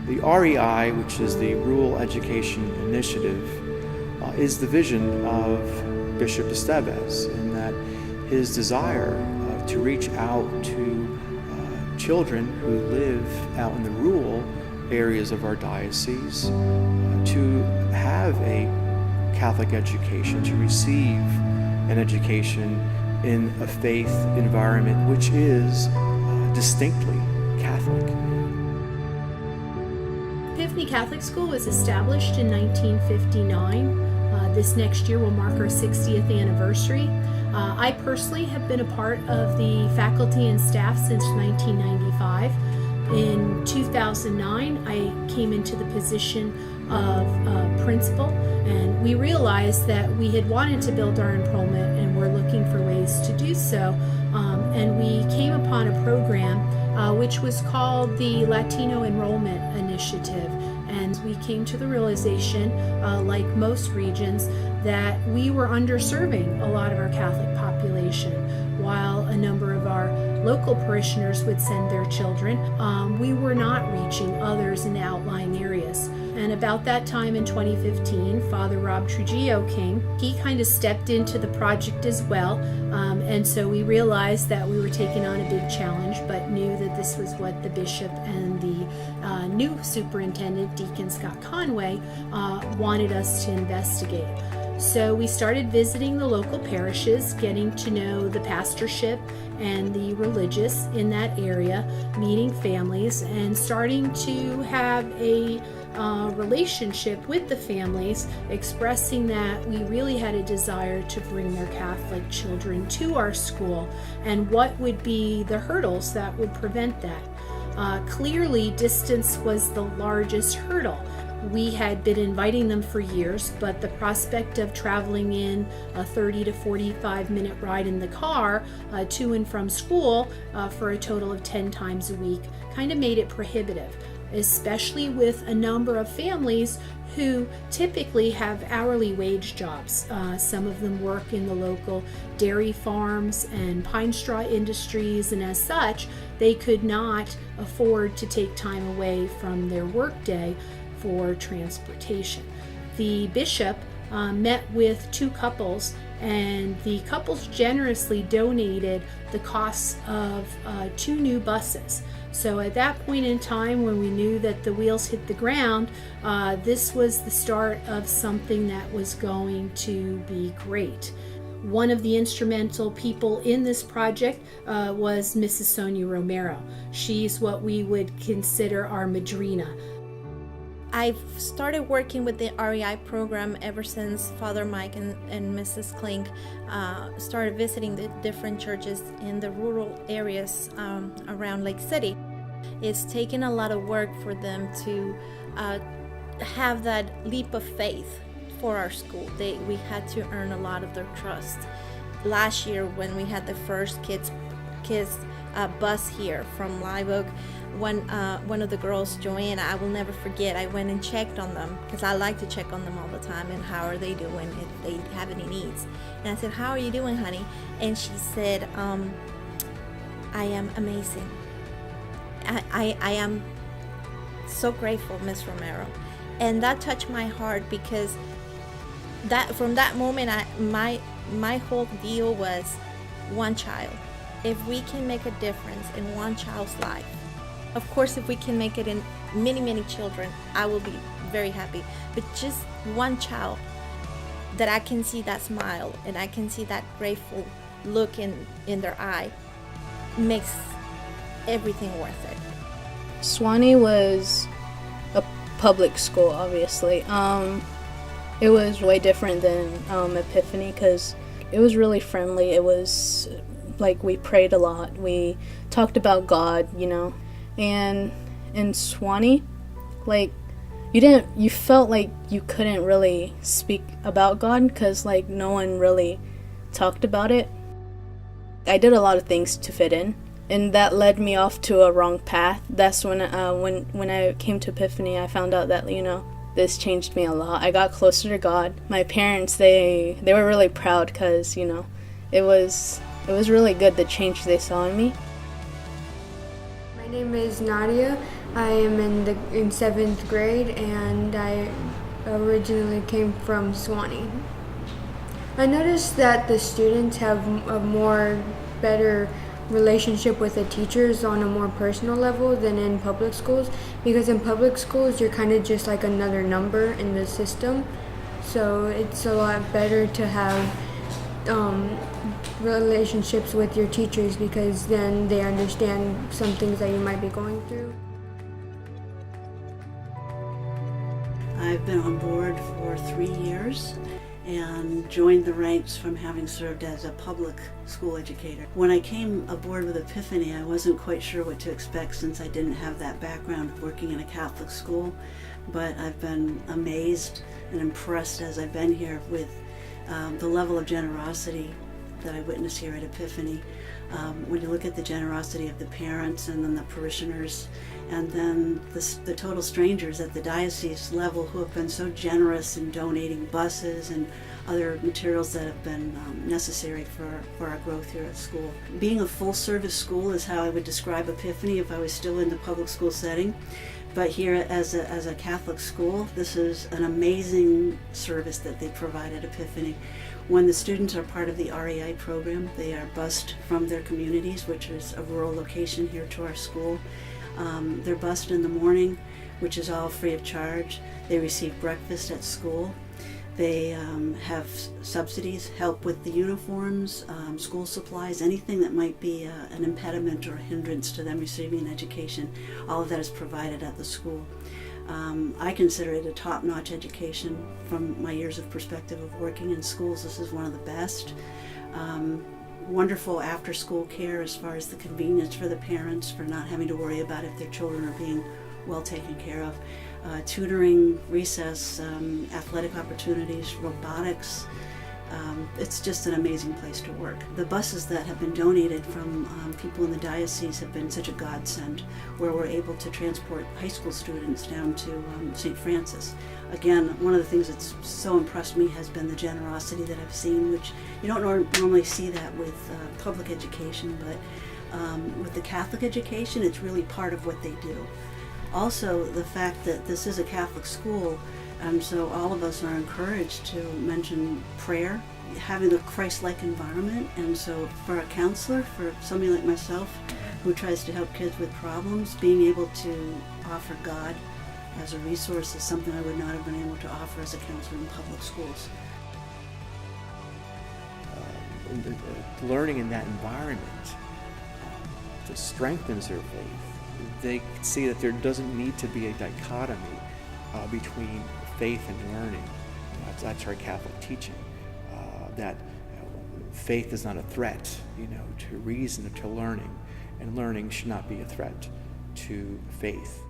The REI, which is the Rural Education Initiative, is the vision of Bishop Estevez, in that his desire to reach out to children who live out in the rural areas of our diocese, to have a Catholic education, to receive an education in a faith environment which is distinctly Catholic. Epiphany Catholic School was established in 1959. This next year will mark our 60th anniversary. I personally have been a part of the faculty and staff since 1995. In 2009, I came into the position of principal, and we realized that we had wanted to build our enrollment and were looking for ways to do so. And we came upon a program which was called the Latino Enrollment Initiative. And we came to the realization, like most regions, that we were underserving a lot of our Catholic population. While a number of our local parishioners would send their children, we were not reaching others in outlying areas. And about that time in 2015, Father Rob Trujillo came. He kind of stepped into the project as well. And so we realized that we were taking on a big challenge, but knew that this was what the bishop and the new superintendent, Deacon Scott Conway, wanted us to investigate. So we started visiting the local parishes, getting to know the pastorship and the religious in that area, meeting families, and starting to have a relationship with the families, expressing that we really had a desire to bring their Catholic children to our school, and what would be the hurdles that would prevent that. Clearly, distance was the largest hurdle. We had been inviting them for years, but the prospect of traveling in a 30 to 45 minute ride in the car to and from school for a total of 10 times a week kind of made it prohibitive, especially with a number of families who typically have hourly wage jobs. Some of them work in the local dairy farms and pine straw industries, and as such, they could not afford to take time away from their workday for transportation. The bishop met with two couples, and the couples generously donated the costs of 2 new buses. So at that point in time, when we knew that the wheels hit the ground, this was the start of something that was going to be great. One of the instrumental people in this project was Mrs. Sonia Romero. She's what we would consider our madrina. I've started working with the REI program ever since Father Mike and Mrs. Klink started visiting the different churches in the rural areas around Lake City. It's taken a lot of work for them to have that leap of faith for our school. We had to earn a lot of their trust. Last year, when we had the first kids bus here from Live Oak, one of the girls, Joanna, I will never forget, I went and checked on them, because I like to check on them all the time, and how are they doing, if they have any needs. And I said, how are you doing, honey? And she said, I am amazing. I am so grateful, Miss Romero. And that touched my heart, because from that moment, my whole deal was one child. If we can make a difference in one child's life, of course, if we can make it in many, many children, I will be very happy. But just one child, that I can see that smile and I can see that grateful look in their eye, makes everything worth it. Swanee was a public school, obviously. It was way different than Epiphany, because it was really friendly. It was like, we prayed a lot. We talked about God, And in Swanee, like, you felt like you couldn't really speak about God, because like no one really talked about it. I did a lot of things to fit in, and that led me off to a wrong path. That's when I came to Epiphany, I found out that, this changed me a lot. I got closer to God. My parents, they were really proud, because, it was really good, the change they saw in me. My My name is Nadia. I am in 7th grade, and I originally came from Swanee. I noticed that the students have a more better relationship with the teachers on a more personal level than in public schools, because in public schools you're kind of just like another number in the system. So it's a lot better to have relationships with your teachers, because then they understand some things that you might be going through. I've been on board for 3 years and joined the ranks from having served as a public school educator. When I came aboard with Epiphany, I wasn't quite sure what to expect since I didn't have that background of working in a Catholic school, but I've been amazed and impressed as I've been here with the level of generosity that I witness here at Epiphany. When you look at the generosity of the parents and then the parishioners, and then the total strangers at the diocese level who have been so generous in donating buses and other materials that have been necessary for our growth here at school. Being a full-service school is how I would describe Epiphany if I was still in the public school setting. But here as a Catholic school, this is an amazing service that they provide at Epiphany. When the students are part of the REI program, they are bused from their communities, which is a rural location here to our school. They're bused in the morning, which is all free of charge. They receive breakfast at school. They have subsidies, help with the uniforms, school supplies, anything that might be an impediment or a hindrance to them receiving an education. All of that is provided at the school. I consider it a top-notch education. From my years of perspective of working in schools, this is one of the best. Wonderful after-school care as far as the convenience for the parents, for not having to worry about if their children are being well taken care of. Tutoring, recess, athletic opportunities, robotics. It's just an amazing place to work. The buses that have been donated from people in the diocese have been such a godsend, where we're able to transport high school students down to St. Francis. Again, one of the things that's so impressed me has been the generosity that I've seen, which you don't normally see that with public education, but with the Catholic education, it's really part of what they do. Also, the fact that this is a Catholic school, so all of us are encouraged to mention prayer, having a Christ-like environment. And so for a counselor, for somebody like myself who tries to help kids with problems, being able to offer God as a resource is something I would not have been able to offer as a counselor in public schools. Learning in that environment just strengthens their faith. They see that there doesn't need to be a dichotomy between faith and learning. That's our Catholic teaching, that faith is not a threat, to reason or to learning, and learning should not be a threat to faith.